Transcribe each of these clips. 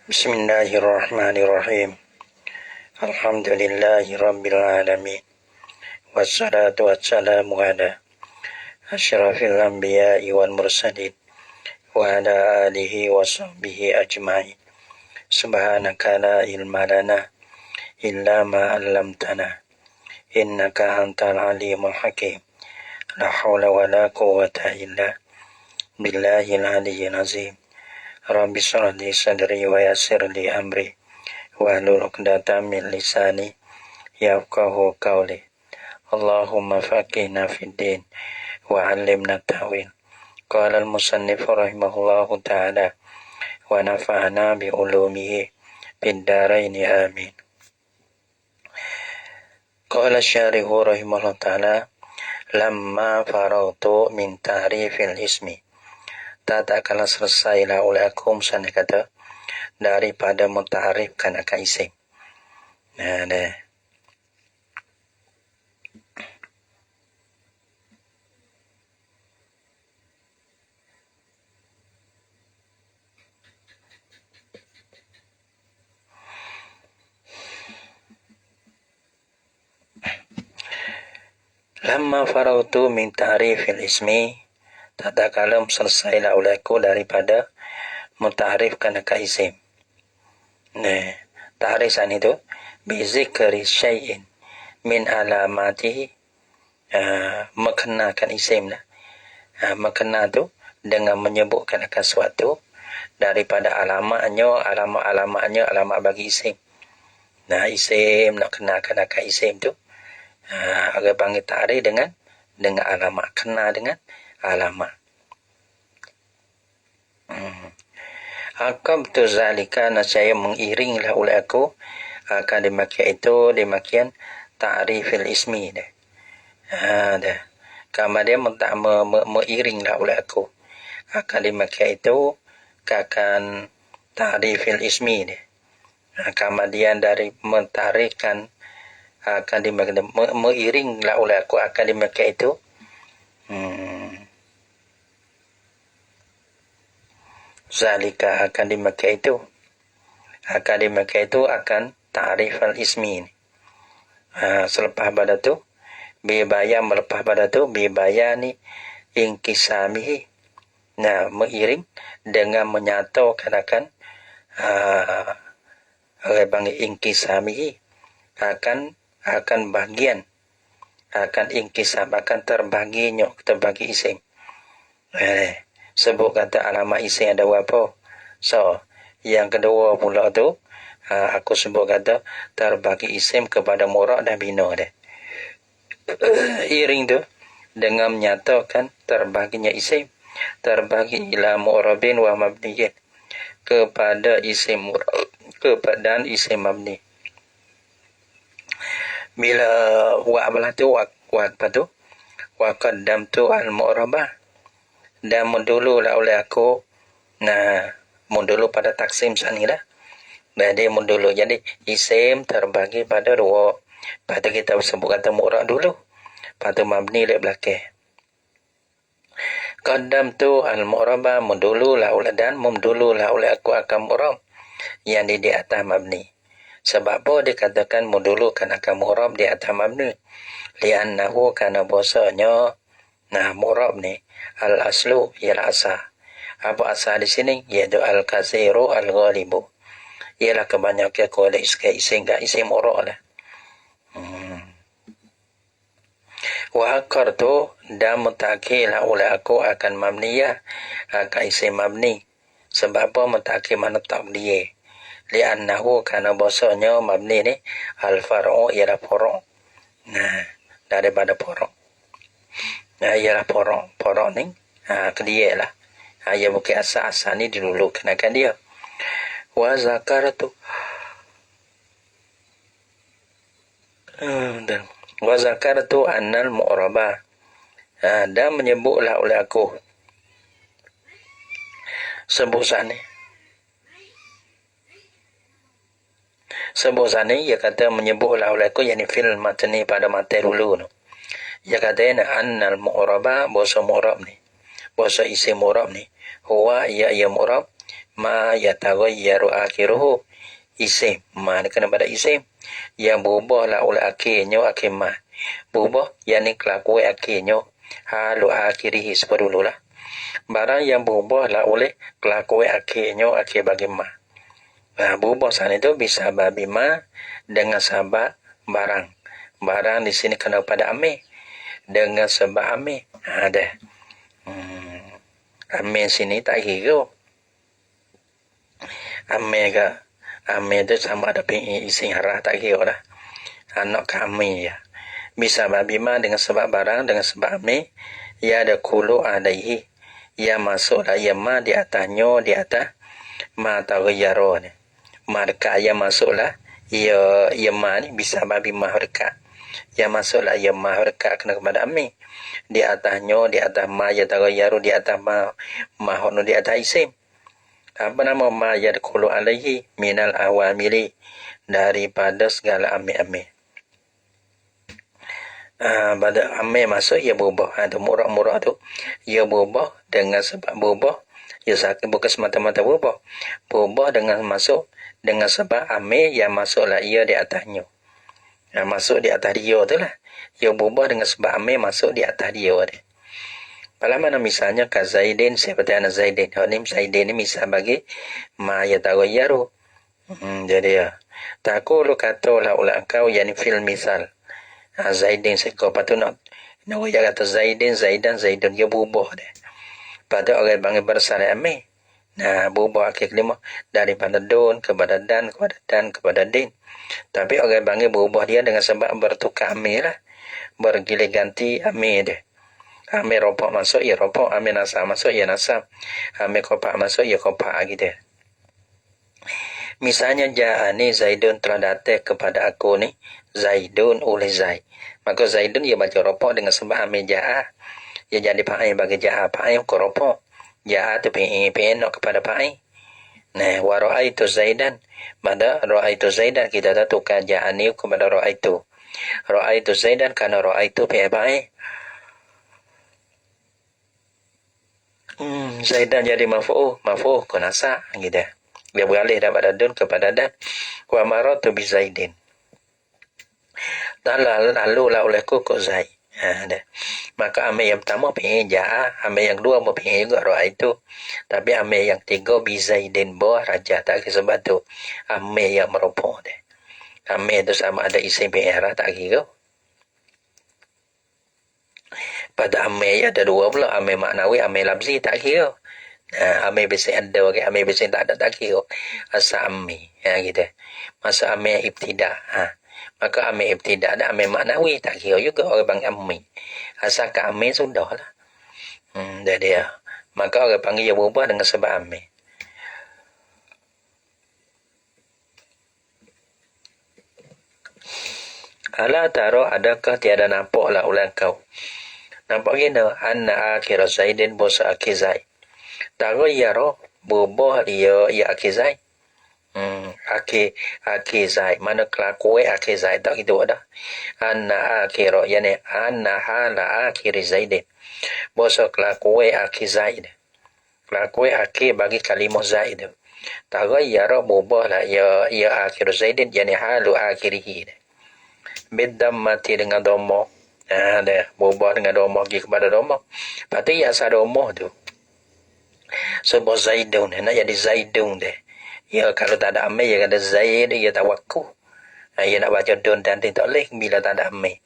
Bismillahirrahmanirrahim. Alhamdulillahi rabbil alamin. Wassalatu wassalamu ala asyrafil anbiya'i wal mursalin wa ala alihi wa sahbihi ajma'in. Subhanaka la ilma lana illa ma 'allamtana innaka antal alimul hakim. La haula wa la quwwata illa billahil aliyyil azim. Rabbi shrah li sadri wa yassir li amri wahlul 'uqdatam min lisani yafqahu qawli. Allahumma faqihna fid din wa 'allimna ta'wil. Qala al-musannif rahimahullahu ta'ala wa nafa'ana bi ulumihi fid dharain amin. Qala syarihu rahimahullahu ta'ala lamma farautu min ta'rifil ismi. Tatkala selesailah oleh aku misalnya kata daripada mentarifkan akan isim. Lamma farautu min ta'rifil ismi, tatkala selesailah olehku daripada mentarifkan akan isim. Ta'rifan itu bizikri syai'in min alamatihi, mengenakan isim lah. Mengenal tu dengan menyebutkan akan suatu daripada alamatnya, alamat bagi isim. Isim nak kenalkan akan isim tu, orang panggil ta'rif dengan alamat, kenal dengan alamat. Aqabtu zalika, nascaya mengiringlah oleh aku akan demikian ta'rifil ismi dah. Kemudian mengiringlah oleh aku akan demikian akan ta'rifil ismi dah. Kemudian dari mentarikkan akan demikian mengiringlah oleh aku akan demikian zalika akan demikian akan ta'rif al-ismi. Selepas pada tu bibayan, melepas pada tu bibayani inkisamihi, mengiring dengan menyatakan akan orang panggil inkisamihi, akan bahagian, akan inkisam, akan terbagi isim. Sebut kata alamat isim ada berapa. So, yang kedua pula tu, aku sebut kata terbagi isim kepada murak dan bina dia. Iring tu dengan menyatakan terbaginya isim, terbagi ila mu'rabin wa mabniyin, kepada isim mu'rab kepada isim mabni. Bila wa'abalah tu apa tu? Wa qaddamtu al-mu'rabah, dan mendululah oleh aku mendulu pada taksim sanilah. Jadi mendulu, jadi isim terbagi pada dua. Lepas tu kita sebut kata mu'rab dulu, lepas tu mabni di belakang. Qaddamtu al-mu'rabah, mendululah oleh aku akan mu'rab yang di atas mabni. Sebab apa dikatakan mendulukan akan mu'rab di atas mabni? Li'annahu, karena bahasanya mu'rab ni al-aslu ialah asal. Apa asal di sini? Iaitu al-kasiru al-ghalibu, ialah kebanyakan kualiti sekali isim mu'rab lah. Wa akartu, dan mutakilah oleh aku akan mabniyah akan isim mabni. Sebab apa mutakin mana tak dia? Li'annahu, karena bahasanya mabni ni al-far'u ialah furu'. Daripada furu'. Ialah furu' ni dia lah. Ia bukan asal-asal ni dilulukan akan dia. Wa zakartu, dan wa zakartu annal mu'rabah, dan menyebutlah oleh aku sebutan ni ia kata menyebutlah oleh aku, yakni fil matni, pada materi dulu tu. Ia kata annal mu'rabah, bahasa mu'rab ni, bahasa isim mu'rab ni, huwa ia mu'rab ma yataghayyaru akhiruhu isim. Ma ni kena pada isim yang berubah lah oleh akhirnya akhir ma. Berubah yang ni kelakuan akhirnya halu akhirihi seperdululah. Barang yang berubah lah oleh kelakuan akhirnya akhir bagi ma. Berubah sana itu bisa babi ma dengan sebab barang. Barang di sini kena pada amil dengan sebab amil. Dah. Amil sini tak kira. Amil ke amil tu sama ada isi harah tak kira dah. Anak ke amil ya. Bisa babi ma dengan sebab barang dengan sebab amil. Ya ada kulu alaihi. Ya masuklah ya ma di atasnya di atas ma taghayyara ni. Ma dekat ya masuklah ya ma ni bisa babi ma dekat. Ya masuklah ya ma dekat kena kepada amil. Di atasnya di atas ma ya taghayyaru di atas ma hono di atas isim. Apa nama ma yadkhulu alaihi minal awamili daripada segala amil-amil. Pada amil masuk ia berubah. Tu murah-murah tu ia berubah dengan sebab berubah. Ia bukan semata-mata berubah. Berubah dengan masuk dengan sebab amil yang masuklah ia di atasnya. Masuk di atas dia tu lah. Ia berubah dengan sebab amil masuk di atas dia tu. Pada mana misalnya ka Zaidin seperti anak Zaidin. Ini Zaidin ni misal bagi ma yataghayyaru. Jadi ya. Taqulu katalah ulah engkau yani fil misal. Zaidin sekau patut nak wajah kata Zaidin Zaidan Zaidun dia berubah dia. Pada orang bangsa bersalah amil. Berubah akhir kelima daripada don kepada dan kepada dan kepada din. Tapi orang bangsa berubah dia dengan sebab bertukar amil lah. Bergilir ganti amil dia. Amil ropak masuk ya ropak, amil nasab masuk ya nasab, amil kopak masuk ya kopak gitu. Misalnya ja'ani Zaidun telah datang kepada aku ni Zaidun oleh Zaid. Maka Zaidun ia baca ropak dengan sebab amil ja'a. Ia jadi fa'il bagi ja'a, fa'il ke ropak. Ja'a tu fi'il nak kepada fa'il. Wa ra'aitu Zaidan. Pada ra'aitu Zaidan kita dah tukar ja'ani kepada ra'aitu. Ra'aitu Zaidan kerana ra'aitu fi'il fa'il. Zaidan jadi mafu'uh ke nasa gitu. Dia beralih daripada dun kepada dan. Wa maratu bi Zaidin. Dan lalu lah olehku ke Zaid. Maka amil yang pertama fi'il ja'a, amil yang kedua fi'il juga ra'aitu. Tapi amil yang tiga bi Zaidin bawah raja tak kira sebab tu amil yang merupakan dia. Amil tu sama ada isim fi'il tak kira. Pada amil ada dua pula, amil maknawi, amil labzi tak kira. Amil biasa ada, amil biasa tak ada tak kira. Asal amil, gitu. Masa amil ibtidak, maka amil ibtidak ada amil maknawi tak kira juga orang panggil amil. Asal ke amil sudah lah. Jadi maka orang panggil dia berubah dengan sebab amil. Ala taro adakah tiada nampaklah oleh kau. Nampak gini, anna akhir Zaidin bosa akhir Zaid. Taghayyara berubah dia akhir Zaid. Akhir Zaid. Mana kelakuan akhir Zaid tak gitu dah. Anna akhir, yani anna hala akhir Zaidin. Bosa kelakuan akhir Zaid. Kelakuan akhir bagi kalimah Zaid. Taghayyara berubah lah ia akhir Zaidin, yani halu akhirihi. Bidam mati dengan domo. Dia berubah dengan domo pergi kepada domo. Lepas tu ia asal domo tu sebab Zaidun nak jadi Zaidun dia. Ya kalau tak ada amil ya ada Zaid dia tak waku. Ia nak baca don dan din tak boleh bila tak ada amil.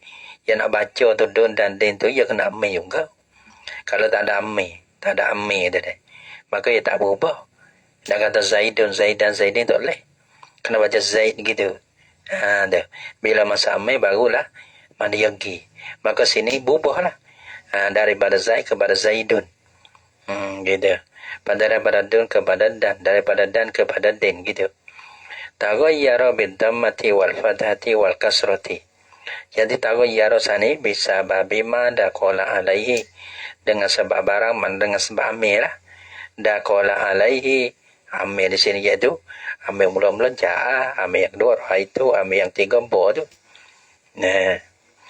Ia nak baca tu don dan din tu ia kena amil juga. Kalau tak ada amil dia. Maka ia tak berubah. Nak kata Zaidun Zaidan Zaidin tak boleh. Kena baca Zaid gitu. Dia. Bila masa amil barulah mana yagi. Maka sini berubahlah daripada Zaid kepada Zaidun. Gitu. Daripada dun kepada dan, daripada dan kepada din gitu. Taghayyara bid-dhammati wal fathati wal kasrati. Jadi taghayyara sani bisa babi ma dakhala alaihi dengan sebab barang dengan sebab amil lah. Dakhala alaihi amil di sini iaitu amil mula-mula ja'a, amil yang kedua ra'aitu, amil yang tiga bo tu.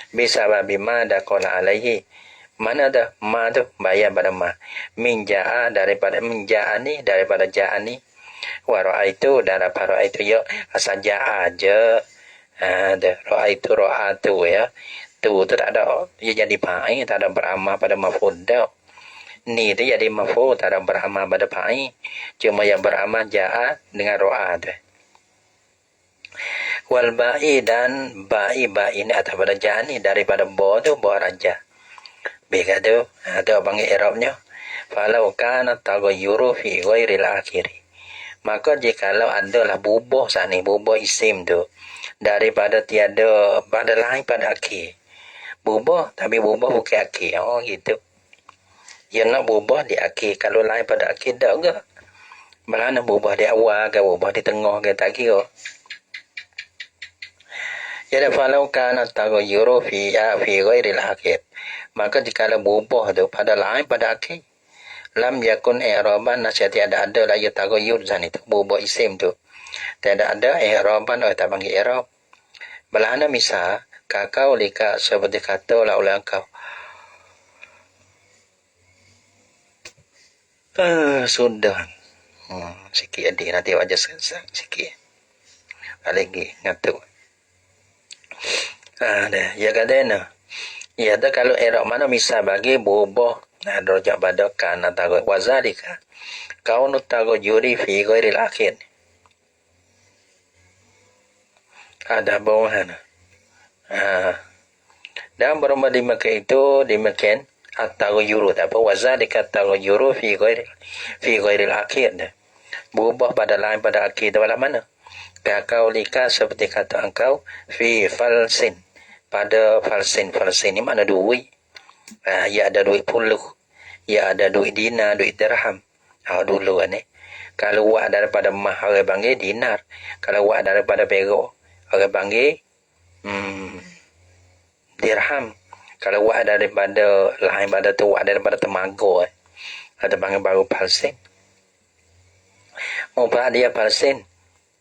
Bisa babi ma dakhala alaihi. Mana ada ma tu bayar pada ma. Min ja'a daripada min ja'ani, daripada ja'ani Wa ra'aitu dan apa ra'aitu ya saja aja. Ra'aitu ra'atu ya. Tu tak ada ia jadi fa'il, tak ada beramal pada maf'ul dah. Ni tu jadi maf'ul, tak ada beramal pada fa'il. Cuma yang beramal ja'a dengan ra'a tu. Wal ba'i dan ba'i ni atas pada ja ni daripada ba tu ba raja. Bega tu, tu panggil i'rabnya. Falau kana taghayyuru fi ghairil akhiri. Maka jikalau adalah bubuh saat ni, bubuh isim tu daripada tiada pada lain pada akhir. Bubuh tapi bubuh bukan akhir. Oh gitu. Dia nak bubuh di akhir, kalau lain pada akhir dah ke? Mana bubuh di awal ke, bubuh di tengah ke, tak kira. Jadi falau kana taghayyuru fi ghairil akhir. Maka jikalau bubuh tu pada lain pada akhir, lam yakun i'raban, nasihat tiada ada la ya taghayyur zan itu bubuh isim tu. Tiada ada i'raban atau tak panggil i'rab. Belana misal kakau lika seperti kata lah oleh engkau. Sudah. Sikit adik nanti wajah sesak sikit. Lagi ngatuk. Ya kadena. Ya dah kalau i'rab mana misal bagi bubuh darjah pada kana tago wazalika. Kau nutago juri fi ghairil akhir. Ada bawahan. Dan berumah di Mekah itu dimakan at-taghayyuru apa wazalika at-taghayyuru fi ghairil akhir. Berubah pada lain pada akhir tu mana? Kau lika seperti kata engkau fi falsin. Pada falsin ni mana duit? Ya ada duit puluh. Ya ada duit dinar, duit dirham. Dulu ni. Kalau wak daripada mah orang panggil dinar. Kalau wak daripada perak orang panggil dirham. Kalau wak daripada lain pada tu wak daripada temaga ada panggil baru palsen. Mubah dia palsen.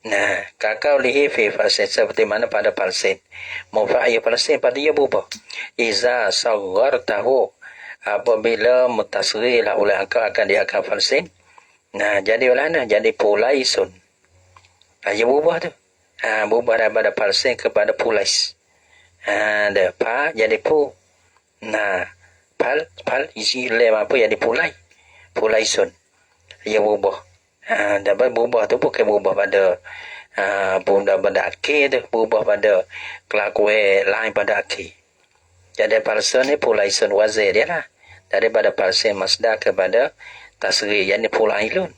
Nah, kakau lihi fi palsen seperti mana pada palsen. Mubah ia palsen pada ia berubah. Iza saghartahu, apabila mutasghir lah oleh engkau akan diakan palsen. Nah, jadi olehna jadi pulaisun. Ia berubah tu. Berubah daripada palsen kepada pulais. Ada pa jadi pu. Nah, pal isi lem apa jadi pulaisun. Ia berubah. Dapat berubah tu bukan berubah pada bunda pada akhir tu, berubah pada kelakuan lain pada akhir. Jadi palsun ni pulaisun wazir dia lah. Daripada palsun masdar kepada tasghir yang ni pulailun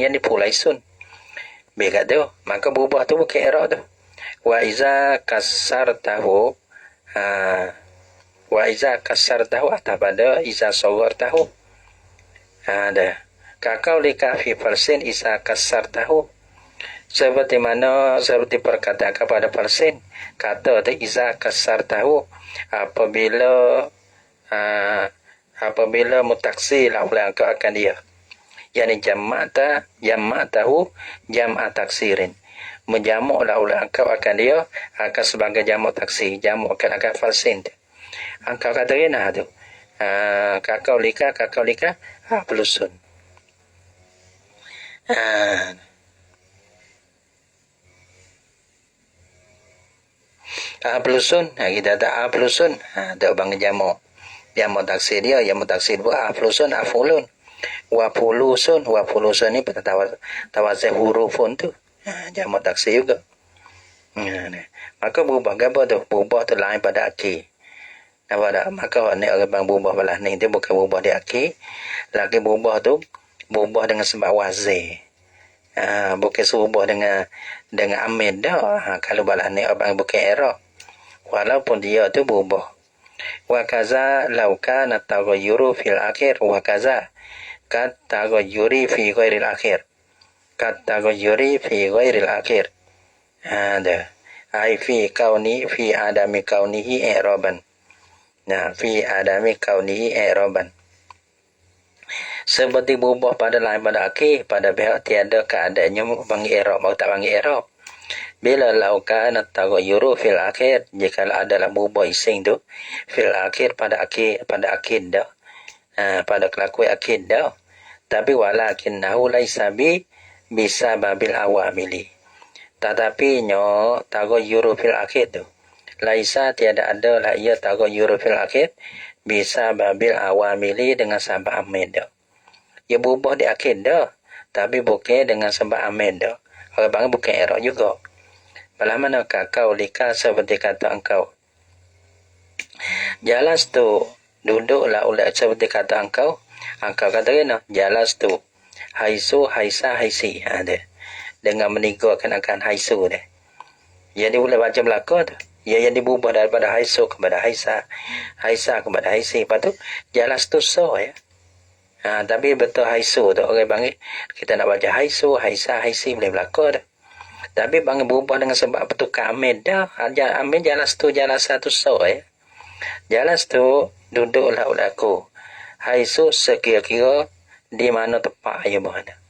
yang ni pulaisun. Bega tu, maka berubah tu bukan i'rab tu. Wa iza kasartahu atas pada iza saghartahu. Ada kakau lika fi falsin isa kasartahu. Seperti perkataan kepada falsin kata tu isa kasartahu apabila mutaksi lah oleh engkau akan dia. Yani jama'tahu jam'a taksirin. Menjamaklah oleh engkau akan dia akan sebagai jamak taksir, jamak akan falsin tu. Engkau kata kena tu. Kakau lika plusun. Plusun, kita tak plusun. Tak bang jamak taksir dia, jamak taksir buat plusun afulun. Wa pulusun ni tawazih hurufun tu. Jamak taksir juga. Maka berubah apa tu? Berubah tu lain pada akhir. Maka ni orang bang berubah belah ni tu bukan berubah di akhir. Lagi berubah tu berubah dengan sebab wazir. Bukan serubah dengan amid dah. Kalau belah ni orang bukan i'rab. Walaupun dia tu berubah. Wa kaza law kana taghayyuru fil akhir wa kaza kat taghayyuri fi ghairil akhir. Kat taghayyuri fi ghairil akhir. Ada. Ai fi kauni fi adami kaunihi i'raban. Nah, fi adami kaunihi i'raban. Seperti berubah pada lain pada akhir, pada pihak tiada keadaannya panggil i'rab atau tak panggil i'rab. Bila laukan taghayyuru fil akhir, jika adalah berubah isim tu fil akhir pada akhir dah. Pada kelakuan akhir dah. Tapi walakinnahu laisa bi bisa babil awamili. Tetapi nyo tagoyuru fil akhir tu. Laisa tiada ada lah ia tagoyuru fil akhir bisa babil awamili dengan sebab amil dah. Ia berubah di akhir dah. Tapi bukan dengan sebab amil dah. Orang panggil bukan error juga. Malah manakah kau lika seperti kata engkau. Jalas tu duduklah ulat seperti kata engkau. Engkau kata kena jalas tu haisu haisa haisi ada. Dengan meninggalkan akan haisu dia. Jadi boleh baca belakang tu. Ia yang diubah daripada haisu kepada haisa. Haisa kepada haisi. Lepas tu jalas tu so ya. Tapi betul haisu tu orang panggil kita nak baca haisu, haisa, haisi boleh belakang dah. Tapi panggil berubah dengan sebab bertukar amil dah. Amil jalas tu jalas satu so ya. Jalas tu duduklah ulaku. Haisu sekira-kira di mana tempat ya berada.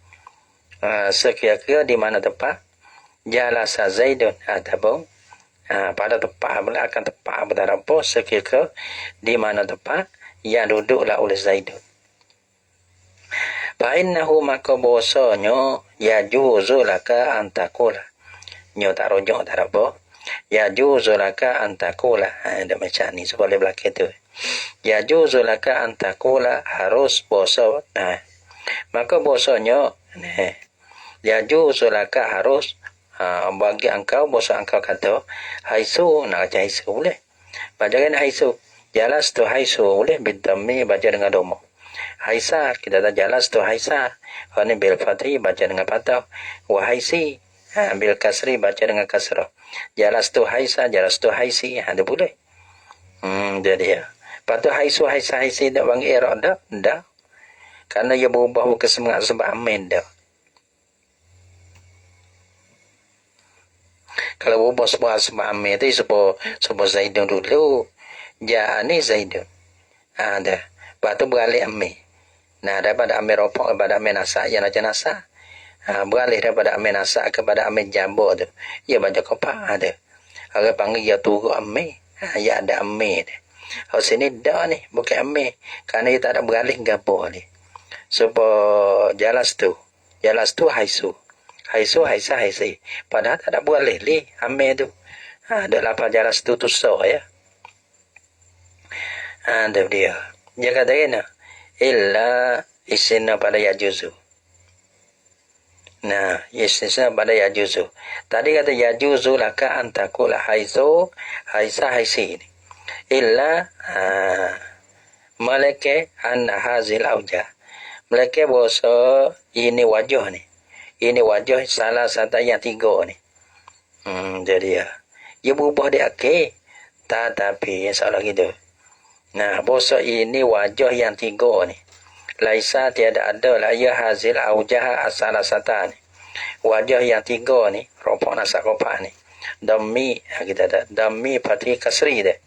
Sekira-kira di mana tempat jalas Zaidun ataupun pada tempat akan tempat berapa sekira-kira di mana tempat yang duduklah oleh Zaidun. Fa'innahu maka bosonyo yajuzu laka antakula. Nyo tak rojok tak apa. Yajuzu laka antakula. Ada macam ni sebalik belakang tu. Yajuzu laka antakula harus boso. Maka bosonyo yajuzu laka harus bagi engkau boso engkau kata haisu nak baca haisu boleh. Baca kan haisu. Jalas tu haisu boleh bidami baca dengan domo. Haisa kita dah jalas tu haisa. Ini bil fatri baca dengan patah. Wahaisi bil kasri baca dengan kasrah. Jalas tu haisa, jalas tu haisi. Ada boleh. Jadi ya. Patut haisu haisa haisi dak bang erok dak? Dak. Karena ia berubah ke semangat sebab amin dak. Kalau berubah sebab amin tu sebab Zaidun dulu. Ja ni Zaidun. Ada. Lepas tu beralih amin. Nah, daripada amil ropok kepada amil nasak, yang aja nasak. Beralih daripada amil nasak kepada amil jambur tu. Ia baca kopak ada. Orang panggil ia turut amil. Ia ada amil dia. Kalau sini dah ni, bukan amil. Kerana ia tak ada beralih gabur ni. Sebab jalas tu haisu. Haisu, haisa, haisi. Padahal tak ada beralih li, amil tu. Ada lapar jalas tu so ya. Ada dia. Dia kata kena. Illa isina pada yajuzu. Nah, isina pada yajuzu. Tadi kata yajuzu laka antakula haizu haisa haisi ini. Illa malake an hazil auja. Malake boso ini wajah ni. Ini wajah salah satu yang tiga ni. Jadi ya. Ia berubah di akhir. Tetapi yang salah gitu. Nah, boso ini wajah yang tiga ni. Laisa tiada ada lah ya hazil aujah asala sata ni. Wajah yang tiga ni, ropok nasak kopak ni. Dami, kita ada dami patri kasri dia.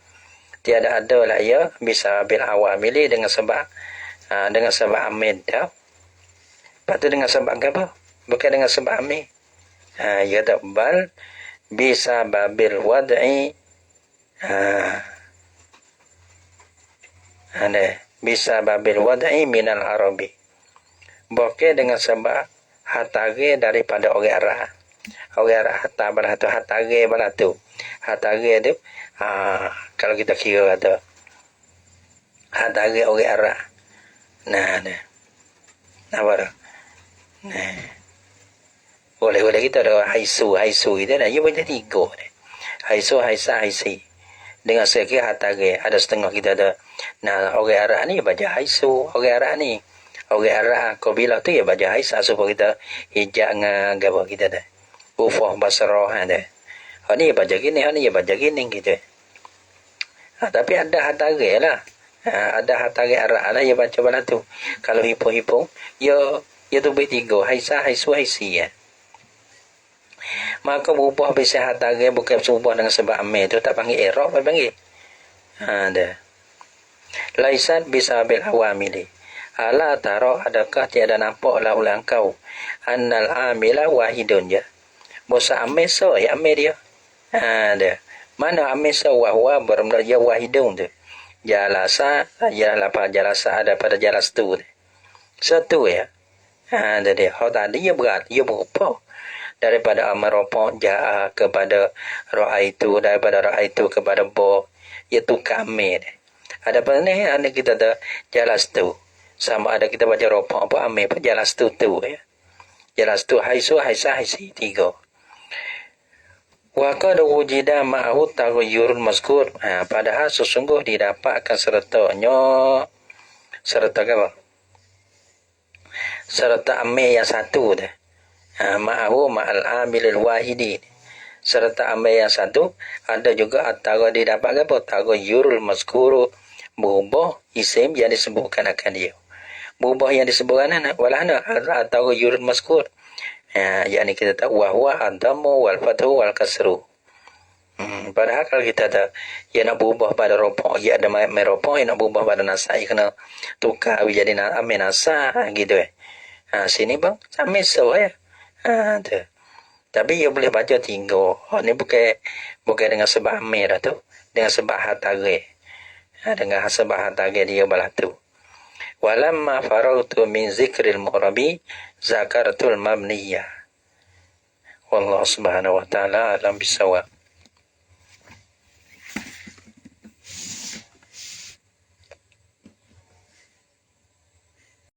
Tiada ada lah ya bisa bil awamili dengan sebab amid dah. Lepas tu dengan sebab apa? Bukan dengan sebab amid. Ya tak bal bisa babil wad'i bisa babil wad'i minal arabi. Bukan dengan sebab hatage daripada orang Arab. Orang Arab hatta balatu hatage balatu. Hatage tu kalau kita kira kata hatage orang Arab. Nah. Apa dah? Nah. Boleh kita ada haisu kita dah. Ia boleh tiga ni. Haisu, haisa, haisi. Dengan sekira hatage ada setengah kita ada. Nah, orang Arab ni baca haisu. Orang Arab ni. Orang Arab kabilah tu ya baca haisa supaya kita hijak dengan apa kita dah. Kufah Basrah ada. Ni baca gini, ni baca gini gitu. Tapi ada hatage lah. Ada hatage Arab lah ya baca bala tu. Kalau hipung-hipung, ya tu bertiga. Haisa, haisu, haisi ya. Maka berubah bisa hatage bukan berubah dengan sebab amil tu tak panggil error, apa panggil? Ada. Laisat bisa bil awamili. Ala taro adakah tiada nampaklah oleh engkau annal amila wahidun ya. Bosa amil so ya amil dia. Ada. Mana amil so wahwa bermula ya wahidun tu. Jalasa ya lapa jalasa ada pada jalas tu. Satu ya. Jadi tadi ia berat, ia berupa daripada amarapa jaa kepada ra'aitu, daripada ra'aitu kepada bo, iaitu kami. Ada pada ni ada kita ada jalas tu, sama ada kita baca ropa apa ame apa jalas tu ya. Jalas tu haisu haisa haisi tiga. Wa qad wujida ma'ahu taghayyurul mazkur. Padahal sesungguh didapatkan sertanya apa? Serta ame yang satu dah. Ma'ahu ma'al amilil wahidi. Serta ame yang satu ada juga antara didapat apa? Taghayyurul mazkuru, berubah isim yang disebutkan akan dia. Berubah yang disebutkan walana taghayyurul mazkur. Yang kita tahu wahwa adamu wal fathu wal kasru. Padahal kalau kita ada yang nak berubah pada ropa, ia ada meropa yang nak berubah pada nasa, kena tukar jadi ame nasa gitu sini bang sampai so ya. Tapi ia boleh baca tiga. Ni bukan dengan sebab ame dah tu, dengan sebab hatare. Dengan sebab hatare dia balah tu. Walamma farautu min zikril mu'rabi zakaratul mabniyah. Wallahu subhanahu wa ta'ala alam bisawab.